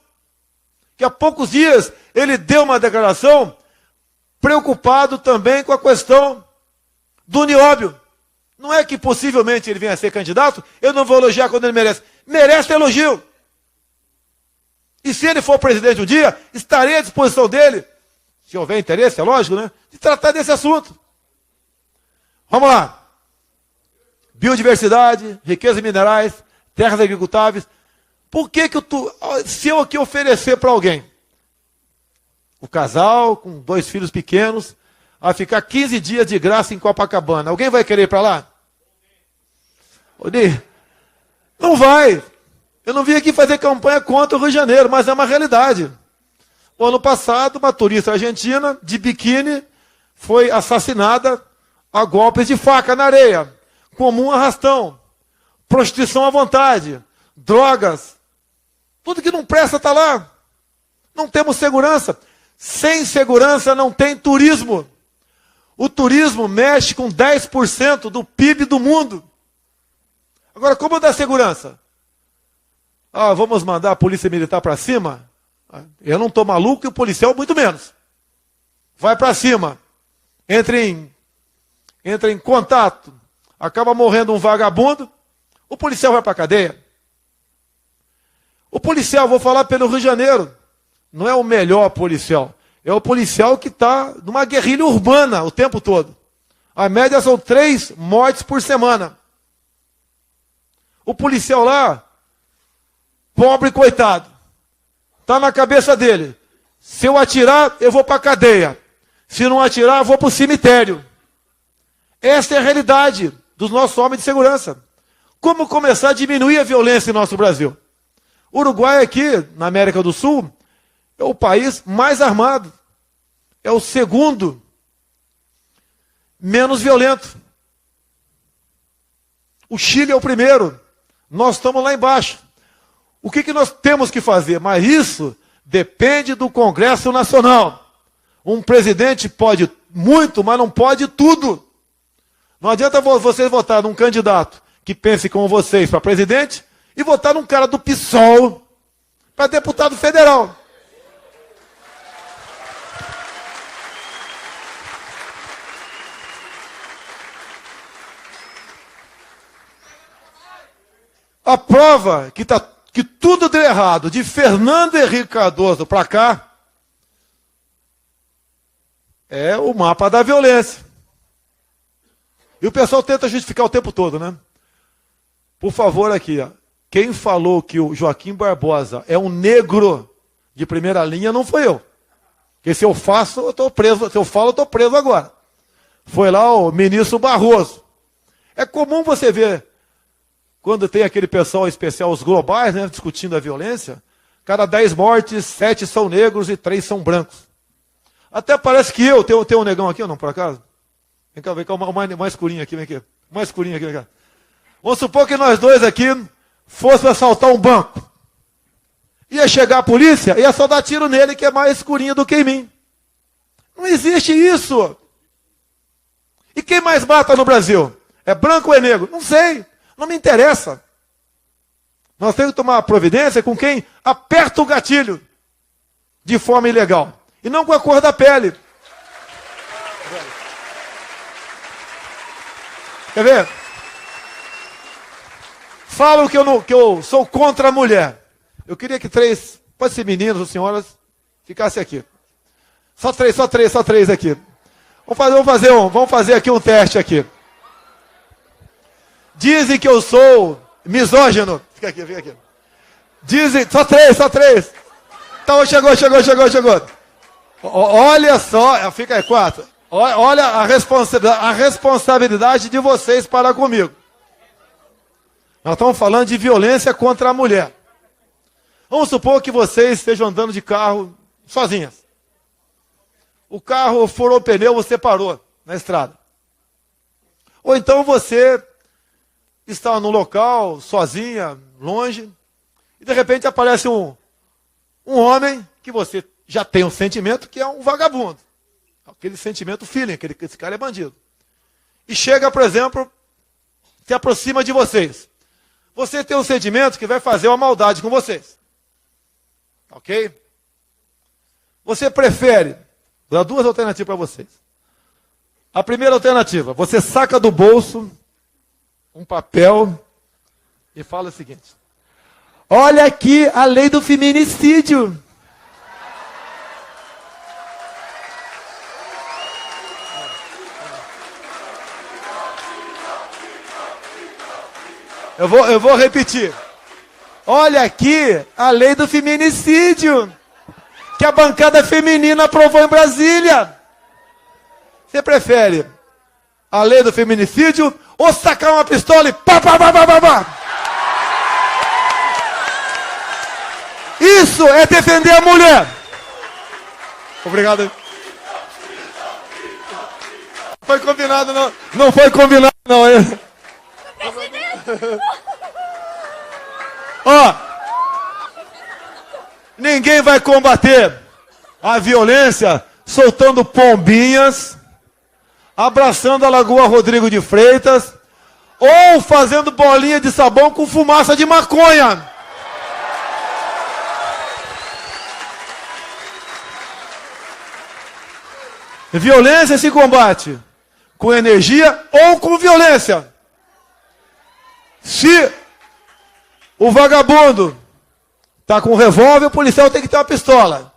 que há poucos dias ele deu uma declaração preocupado também com a questão do nióbio. Não é que possivelmente ele venha a ser candidato, eu não vou elogiar quando ele merece. Merece elogio. E se ele for presidente um dia, estarei à disposição dele, se houver interesse, é lógico, né? De tratar desse assunto. Vamos lá. Biodiversidade, riquezas minerais, terras agricultáveis. Por que se eu aqui oferecer para alguém, o casal com 2 filhos pequenos, a ficar 15 dias de graça em Copacabana, alguém vai querer ir para lá? Não vai. Eu não vim aqui fazer campanha contra o Rio de Janeiro, mas é uma realidade. O ano passado, uma turista argentina, de biquíni, foi assassinada a golpes de faca na areia. Comum arrastão. Prostituição à vontade. Drogas. Tudo que não presta está lá. Não temos segurança. Sem segurança não tem turismo. O turismo mexe com 10% do PIB do mundo. Agora, como dar segurança? Vamos mandar a polícia militar para cima? Eu não estou maluco e o policial muito menos. Vai para cima. Entra em contato. Acaba morrendo um vagabundo. O policial vai para a cadeia. O policial, vou falar pelo Rio de Janeiro, não é o melhor policial. É o policial que está numa guerrilha urbana o tempo todo. A média são 3 mortes por semana. O policial lá, pobre coitado, está na cabeça dele. Se eu atirar, eu vou para a cadeia. Se não atirar, eu vou para o cemitério. Essa é a realidade dos nossos homens de segurança. Como começar a diminuir a violência em nosso Brasil? O Uruguai aqui, na América do Sul, é o país mais armado. É o segundo menos violento. O Chile é o primeiro. Nós estamos lá embaixo. O que nós temos que fazer? Mas isso depende do Congresso Nacional. Um presidente pode muito, mas não pode tudo. Não adianta vocês votar num candidato que pense como vocês para presidente e votar num cara do PSOL para deputado federal. A prova que tudo deu errado, de Fernando Henrique Cardoso para cá, é o mapa da violência. E o pessoal tenta justificar o tempo todo, né? Por favor, aqui, ó. Quem falou que o Joaquim Barbosa é um negro de primeira linha não foi eu. Porque se eu faço, eu estou preso. Se eu falo, eu estou preso agora. Foi lá o ministro Barroso. É comum você ver, quando tem aquele pessoal especial, os globais, né, discutindo a violência, cada 10 mortes, 7 são negros e 3 são brancos. Até parece que eu tenho um negão aqui, ou não, por acaso? Vem cá, uma escurinha aqui, vem aqui. Uma escurinha aqui, vem cá. Vamos supor que nós dois aqui fôssemos assaltar um banco. Ia chegar a polícia, ia só dar tiro nele, que é mais escurinho do que em mim. Não existe isso. E quem mais mata no Brasil? É branco ou é negro? Não sei. Não me interessa. Nós temos que tomar providência com quem aperta o gatilho de forma ilegal. E não com a cor da pele. Quer ver? Falam que eu sou contra a mulher. Eu queria que 3, pode ser meninos ou senhoras, ficassem aqui. Só três aqui. Vamos fazer aqui um teste aqui. Dizem que eu sou misógino. Fica aqui. Dizem, só três. Então, chegou. Olha só, fica aí, 4. Olha a responsabilidade de vocês para comigo. Nós estamos falando de violência contra a mulher. Vamos supor que vocês estejam andando de carro sozinhas. O carro furou o pneu, você parou na estrada. Ou então você está num local, sozinha, longe, e de repente aparece um homem que você já tem um sentimento que é um vagabundo. Aquele sentimento feeling, esse cara é bandido. E chega, por exemplo, se aproxima de vocês. Você tem um sentimento que vai fazer uma maldade com vocês. Ok? Você prefere, vou dar 2 alternativas para vocês. A primeira alternativa, você saca do bolso um papel e fala o seguinte: olha aqui a lei do feminicídio. Eu vou repetir. Olha aqui a lei do feminicídio que a bancada feminina aprovou em Brasília. Você prefere a lei do feminicídio ou sacar uma pistola e pá, pá, pá, pá, pá, pá? Isso é defender a mulher. Obrigado. Não foi combinado, não. Não foi combinado, não. Ó, ninguém vai combater a violência soltando pombinhas, abraçando a Lagoa Rodrigo de Freitas, ou fazendo bolinha de sabão com fumaça de maconha. Violência se combate com energia ou com violência. Se o vagabundo está com um revólver, o policial tem que ter uma pistola.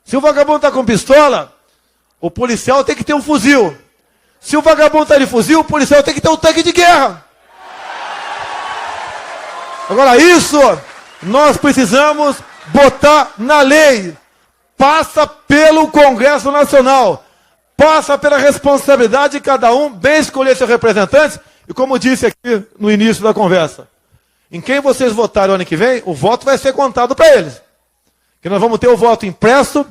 Se o vagabundo está com pistola, o policial tem que ter um fuzil. Se o vagabundo está de fuzil, o policial tem que ter um tanque de guerra. Agora, isso nós precisamos botar na lei. Passa pelo Congresso Nacional. Passa pela responsabilidade de cada um bem escolher seus representantes. E como disse aqui no início da conversa, em quem vocês votarem o ano que vem, o voto vai ser contado para eles. Que nós vamos ter o voto impresso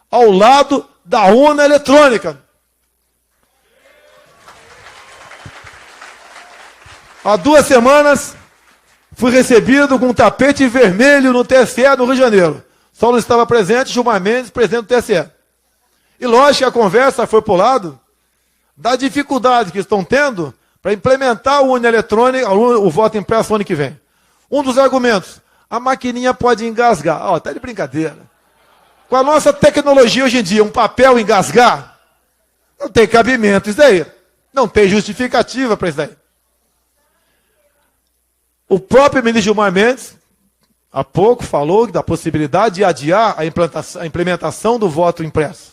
ao lado da urna eletrônica. Há 2 semanas, fui recebido com um tapete vermelho no TSE no Rio de Janeiro. Só não estava presente Gilmar Mendes, presidente do TSE. E lógico que a conversa foi para o lado da dificuldade que estão tendo para implementar a urna eletrônica, o voto impresso no ano que vem. Um dos argumentos, a maquininha pode engasgar. Ó, tá de brincadeira. Com a nossa tecnologia hoje em dia, um papel engasgar, não tem cabimento isso daí. Não tem justificativa para isso daí. O próprio ministro Gilmar Mendes, há pouco, falou da possibilidade de adiar a implementação do voto impresso.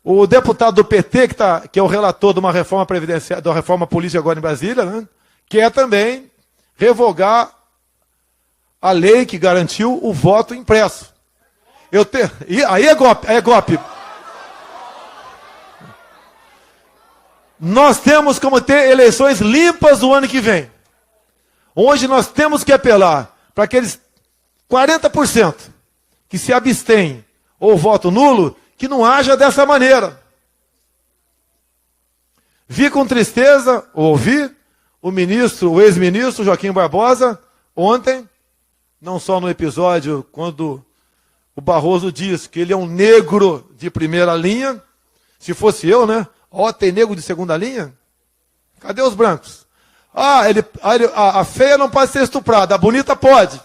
O deputado do PT, que é o relator de uma reforma previdenciária, da reforma política agora em Brasília, né, quer também revogar a lei que garantiu o voto impresso. Aí é golpe, Nós temos como ter eleições limpas no ano que vem. Hoje nós temos que apelar para aqueles 40% que se abstêm ou voto nulo, que não haja dessa maneira. Vi com tristeza, ouvi o ex-ministro Joaquim Barbosa, ontem, não só no episódio quando o Barroso diz que ele é um negro de primeira linha, se fosse eu, né? Ó, tem negro de segunda linha? Cadê os brancos? A feia não pode ser estuprada, a bonita pode.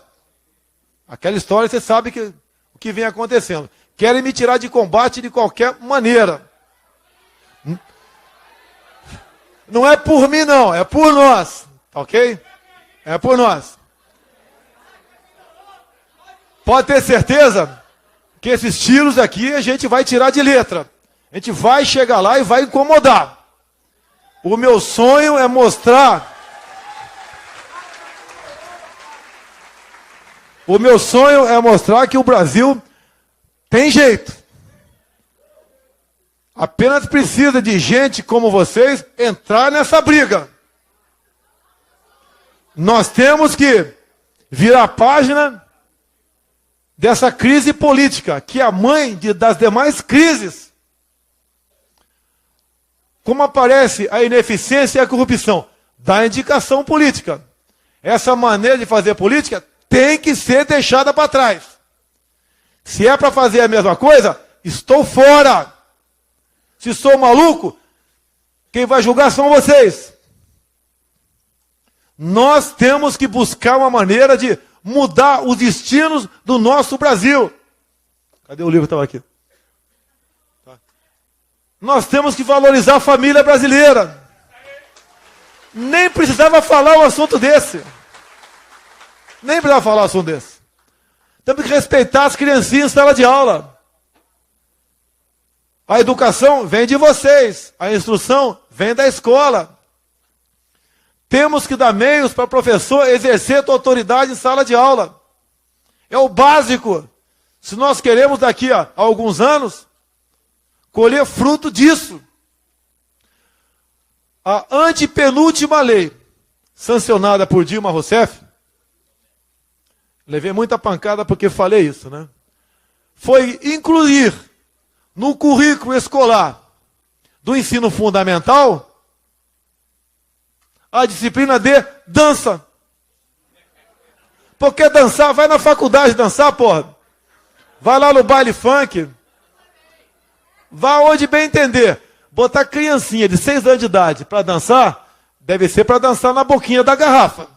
Aquela história, você sabe o que vem acontecendo. Querem me tirar de combate de qualquer maneira. Não é por mim, não. É por nós. Ok? É por nós. Pode ter certeza que esses tiros aqui a gente vai tirar de letra. A gente vai chegar lá e vai incomodar. O meu sonho é mostrar O meu sonho é mostrar que o Brasil tem jeito. Apenas precisa de gente como vocês entrar nessa briga. Nós temos que virar a página dessa crise política, que é a mãe das demais crises. Como aparece a ineficiência e a corrupção? Da indicação política. Essa maneira de fazer política tem que ser deixada para trás. Se é para fazer a mesma coisa, estou fora. Se sou maluco, quem vai julgar são vocês. Nós temos que buscar uma maneira de mudar os destinos do nosso Brasil. Cadê o livro que estava aqui? Tá. Nós temos que valorizar a família brasileira. Nem precisava falar um assunto desse. Nem precisava falar um assunto desse. Temos que respeitar as criancinhas em sala de aula. A educação vem de vocês. A instrução vem da escola. Temos que dar meios para o professor exercer a autoridade em sala de aula. É o básico. Se nós queremos daqui a alguns anos colher fruto disso. A antepenúltima lei, sancionada por Dilma Rousseff, levei muita pancada porque falei isso, né? Foi incluir no currículo escolar do ensino fundamental a disciplina de dança. Porque dançar, vai na faculdade dançar, porra. Vai lá no baile funk. Vá onde bem entender. Botar criancinha de 6 anos de idade para dançar, deve ser para dançar na boquinha da garrafa.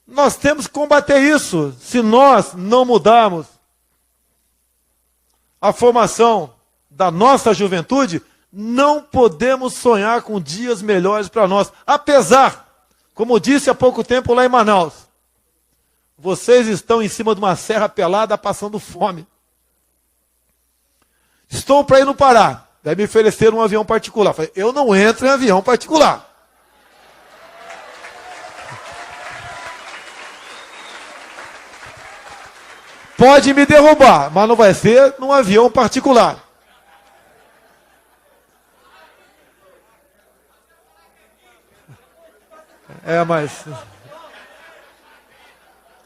Nós temos que combater isso. Se nós não mudarmos a formação da nossa juventude, não podemos sonhar com dias melhores para nós. Apesar, como disse há pouco tempo lá em Manaus, vocês estão em cima de uma serra pelada passando fome. Estou para ir no Pará. Daí me ofereceram um avião particular. Falei, eu não entro em avião particular. Pode me derrubar, mas não vai ser num avião particular. Mas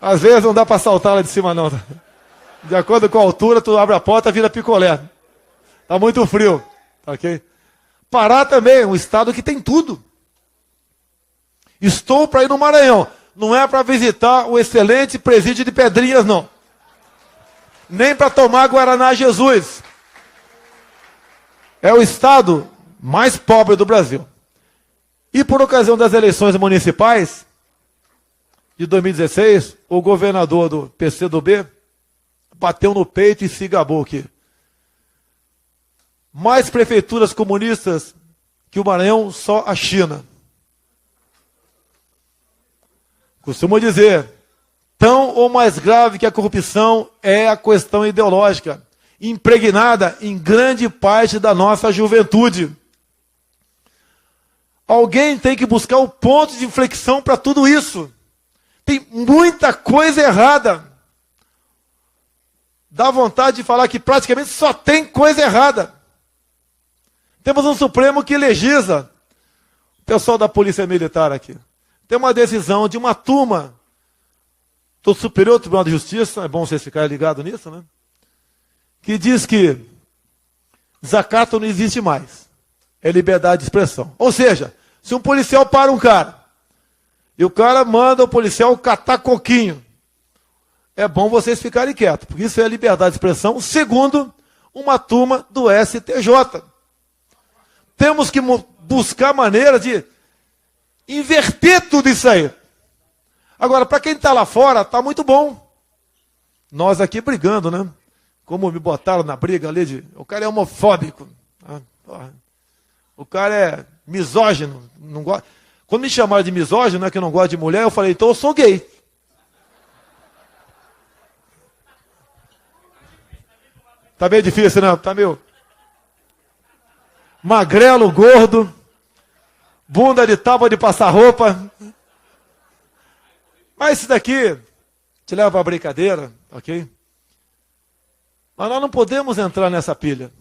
às vezes não dá para saltar lá de cima não. De acordo com a altura, tu abre a porta, vira picolé. Tá muito frio, ok? Pará também, um estado que tem tudo. Estou para ir no Maranhão. Não é para visitar o excelente presídio de Pedrinhas, não. Nem para tomar Guaraná Jesus. É o estado mais pobre do Brasil. E por ocasião das eleições municipais de 2016, o governador do PCdoB bateu no peito e se gabou aqui. Mais prefeituras comunistas que o Maranhão, só a China. Costumo dizer, tão ou mais grave que a corrupção é a questão ideológica, impregnada em grande parte da nossa juventude. Alguém tem que buscar o ponto de inflexão para tudo isso. Tem muita coisa errada. Dá vontade de falar que praticamente só tem coisa errada. Temos um Supremo que legisla. O pessoal da Polícia Militar aqui. Tem uma decisão de uma turma do Superior Tribunal de Justiça, é bom vocês ficarem ligados nisso, né? Que diz que desacato não existe mais. É liberdade de expressão. Ou seja, se um policial para um cara, e o cara manda o policial catar coquinho, é bom vocês ficarem quietos, porque isso é liberdade de expressão, segundo uma turma do STJ. Temos que buscar maneira de inverter tudo isso aí. Agora, para quem está lá fora, está muito bom. Nós aqui brigando, né? Como me botaram na briga ali o cara é homofóbico. O cara é misógino. Não gosta. Quando me chamaram de misógino, né, que eu não gosto de mulher, eu falei, então eu sou gay. Tá meio difícil, né? Tá meio magrelo, gordo, bunda de tábua de passar roupa. Mas isso daqui te leva para a brincadeira, ok? Mas nós não podemos entrar nessa pilha.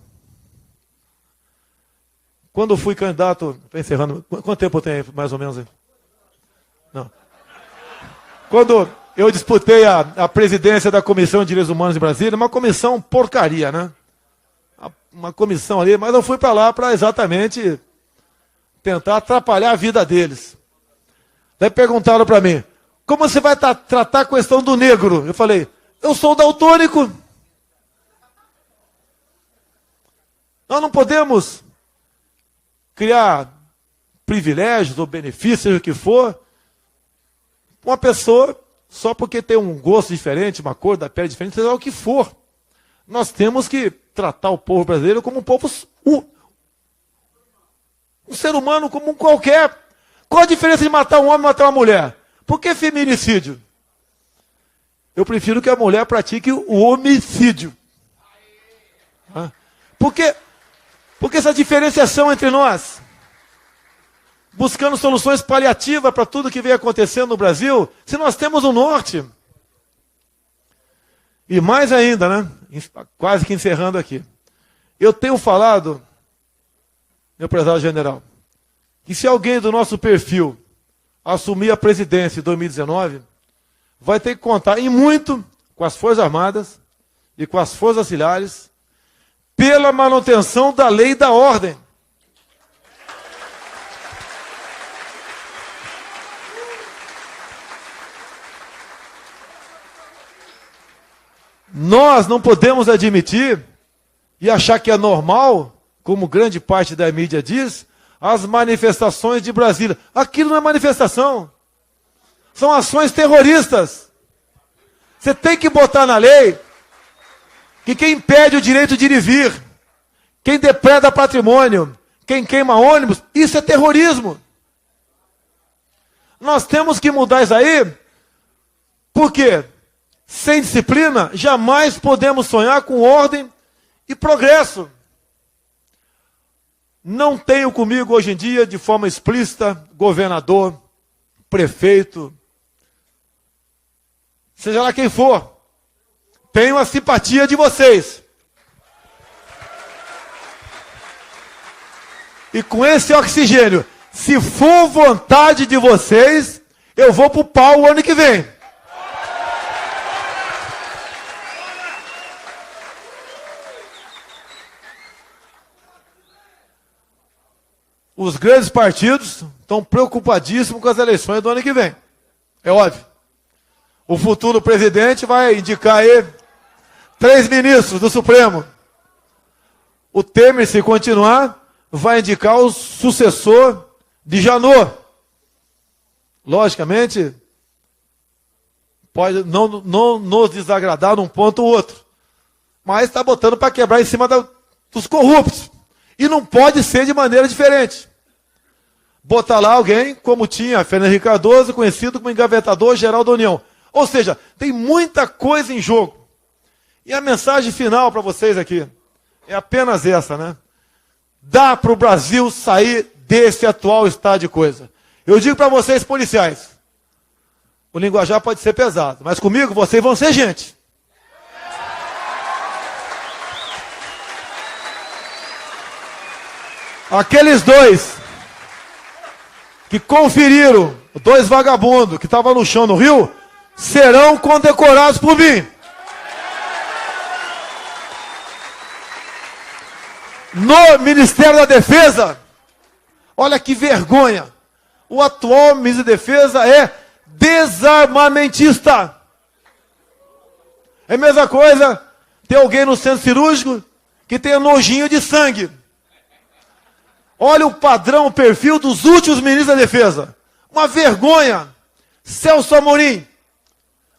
Quando eu fui candidato, encerrando, quanto tempo eu tenho aí, mais ou menos? Aí? Não. Quando eu disputei a presidência da Comissão de Direitos Humanos em Brasília, uma comissão porcaria, né? Uma comissão ali, mas eu fui para lá para exatamente tentar atrapalhar a vida deles. Daí perguntaram para mim, como você vai tratar a questão do negro? Eu falei, eu sou daltônico. Nós não podemos criar privilégios ou benefícios, seja o que for, uma pessoa só porque tem um gosto diferente, uma cor da pele diferente, seja o que for. Nós temos que tratar o povo brasileiro como um povo, um ser humano como um qualquer. Qual a diferença de matar um homem e matar uma mulher? Por que feminicídio? Eu prefiro que a mulher pratique o homicídio. Por que essa diferenciação entre nós? Buscando soluções paliativas para tudo que vem acontecendo no Brasil, se nós temos o norte. E mais ainda, né? Quase que encerrando aqui. Eu tenho falado, meu prezado general, que se alguém do nosso perfil assumir a presidência em 2019, vai ter que contar em muito com as Forças Armadas e com as Forças Auxiliares pela manutenção da lei e da ordem. Nós não podemos admitir e achar que é normal, como grande parte da mídia diz, as manifestações de Brasília. Aquilo não é manifestação. São ações terroristas. Você tem que botar na lei que quem impede o direito de ir e vir, quem depreda patrimônio, quem queima ônibus, isso é terrorismo. Nós temos que mudar isso aí, porque sem disciplina jamais podemos sonhar com ordem e progresso. Não tenho comigo hoje em dia, de forma explícita, governador, prefeito, seja lá quem for. Tenho a simpatia de vocês. E com esse oxigênio, se for vontade de vocês, eu vou pro pau o ano que vem. Os grandes partidos estão preocupadíssimos com as eleições do ano que vem. É óbvio. O futuro presidente vai indicar aí 3 ministros do Supremo. O Temer, se continuar, vai indicar o sucessor de Janot. Logicamente, pode não nos desagradar num ponto ou outro. Mas está botando para quebrar em cima dos corruptos. E não pode ser de maneira diferente. Botar lá alguém, como tinha Fernando Henrique Cardoso, conhecido como engavetador geral da União. Ou seja, tem muita coisa em jogo. E a mensagem final para vocês aqui é apenas essa, né? Dá para o Brasil sair desse atual estado de coisa. Eu digo para vocês, policiais, o linguajar pode ser pesado, mas comigo vocês vão ser gente. Aqueles 2 que conferiram, 2 vagabundos que estavam no chão no Rio, serão condecorados por mim. No Ministério da Defesa, olha que vergonha, o atual ministro da Defesa é desarmamentista. É a mesma coisa, tem alguém no centro cirúrgico que tem nojinho de sangue. Olha o padrão, o perfil dos últimos ministros da Defesa. Uma vergonha. Celso Amorim,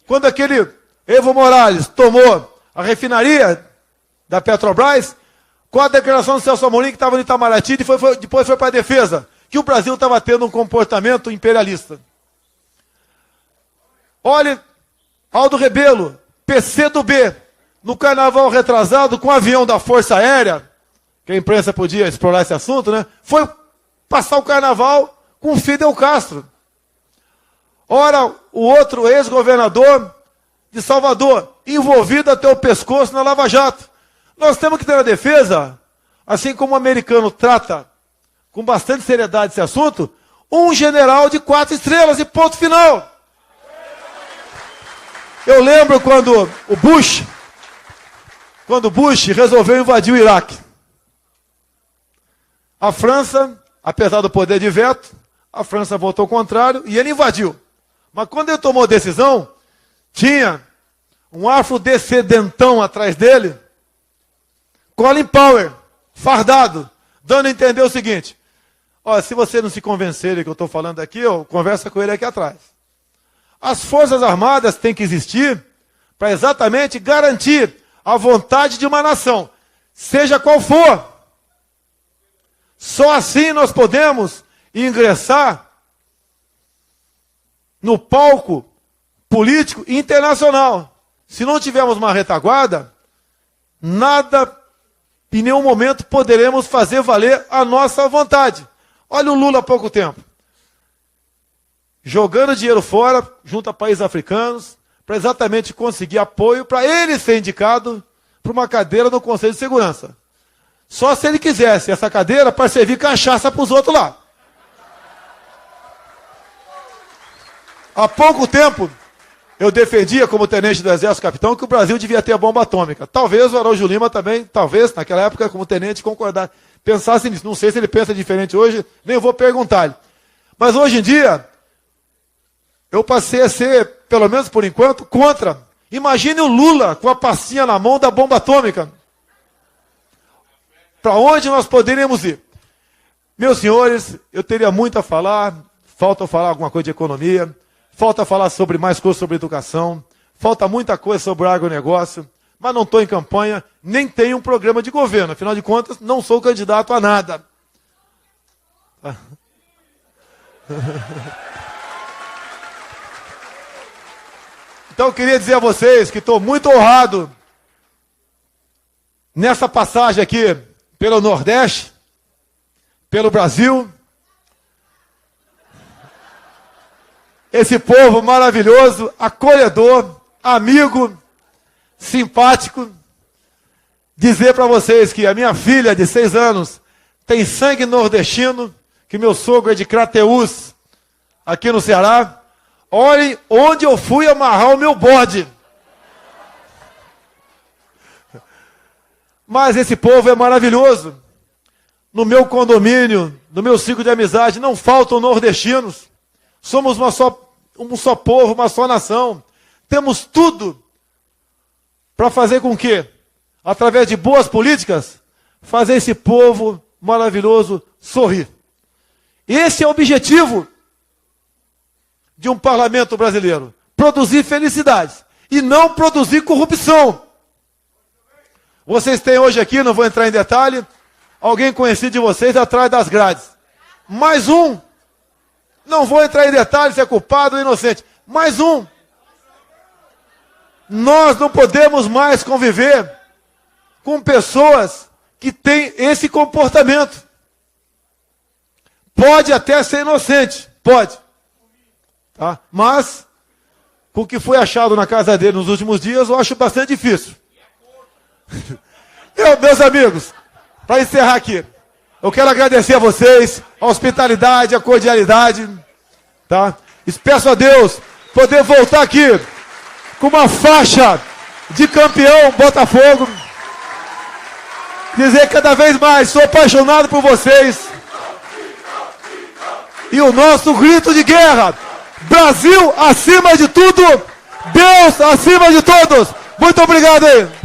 quando aquele Evo Morales tomou a refinaria da Petrobras, com a declaração do Celso Amorim, que estava no Itamaraty, e depois foi para a Defesa, que o Brasil estava tendo um comportamento imperialista. Olha, Aldo Rebelo, PCdoB, no carnaval retrasado, com o avião da Força Aérea, que a imprensa podia explorar esse assunto, né? Foi passar o carnaval com Fidel Castro. Ora, o outro ex-governador de Salvador, envolvido até o pescoço na Lava Jato. Nós temos que ter a defesa, assim como o americano trata com bastante seriedade esse assunto, um general de 4 estrelas e ponto final. Eu lembro quando o Bush resolveu invadir o Iraque. A França, apesar do poder de veto, a França votou ao contrário e ele invadiu. Mas quando ele tomou a decisão, tinha um afrodescendentão atrás dele, Colin Powell, fardado, dando a entender o seguinte: olha, se você não se convencer do que eu estou falando aqui, conversa com ele aqui atrás. As Forças Armadas têm que existir para exatamente garantir a vontade de uma nação, seja qual for. Só assim nós podemos ingressar no palco político internacional. Se não tivermos uma retaguarda, nada, em nenhum momento, poderemos fazer valer a nossa vontade. Olha o Lula há pouco tempo, jogando dinheiro fora, junto a países africanos, para exatamente conseguir apoio para ele ser indicado para uma cadeira no Conselho de Segurança. Só se ele quisesse essa cadeira para servir cachaça para os outros lá. Há pouco tempo, eu defendia, como tenente do Exército Capitão, que o Brasil devia ter a bomba atômica. Talvez o Araújo Lima também, talvez, naquela época, como tenente, concordar, pensasse nisso. Não sei se ele pensa diferente hoje, nem vou perguntar-lhe. Mas hoje em dia, eu passei a ser, pelo menos por enquanto, contra. Imagine o Lula com a pastinha na mão da bomba atômica. Para onde nós poderíamos ir? Meus senhores, eu teria muito a falar, falta falar alguma coisa de economia, falta falar sobre mais coisas sobre educação, falta muita coisa sobre o agronegócio, mas não estou em campanha, nem tenho um programa de governo. Afinal de contas, não sou candidato a nada. Então eu queria dizer a vocês que estou muito honrado nessa passagem aqui pelo Nordeste, pelo Brasil. Esse povo maravilhoso, acolhedor, amigo, simpático. Dizer para vocês que a minha filha de 6 anos tem sangue nordestino, que meu sogro é de Crateús, aqui no Ceará. Olhem onde eu fui amarrar o meu bode. Mas esse povo é maravilhoso. No meu condomínio, no meu ciclo de amizade, não faltam nordestinos. Somos um só povo, uma só nação. Temos tudo para fazer com que, através de boas políticas, fazer esse povo maravilhoso sorrir. Esse é o objetivo de um parlamento brasileiro. Produzir felicidade e não produzir corrupção. Vocês têm hoje aqui, não vou entrar em detalhe, alguém conhecido de vocês atrás das grades. Mais um. Não vou entrar em detalhes se é culpado ou inocente. Mais um. Nós não podemos mais conviver com pessoas que têm esse comportamento. Pode até ser inocente, pode. Tá? Mas, com o que foi achado na casa dele nos últimos dias, eu acho bastante difícil. Meus amigos, para encerrar aqui, eu quero agradecer a vocês, a hospitalidade, a cordialidade, tá? Peço a Deus poder voltar aqui com uma faixa de campeão Botafogo, dizer cada vez mais, sou apaixonado por vocês, e o nosso grito de guerra, Brasil acima de tudo, Deus acima de todos. Muito obrigado aí.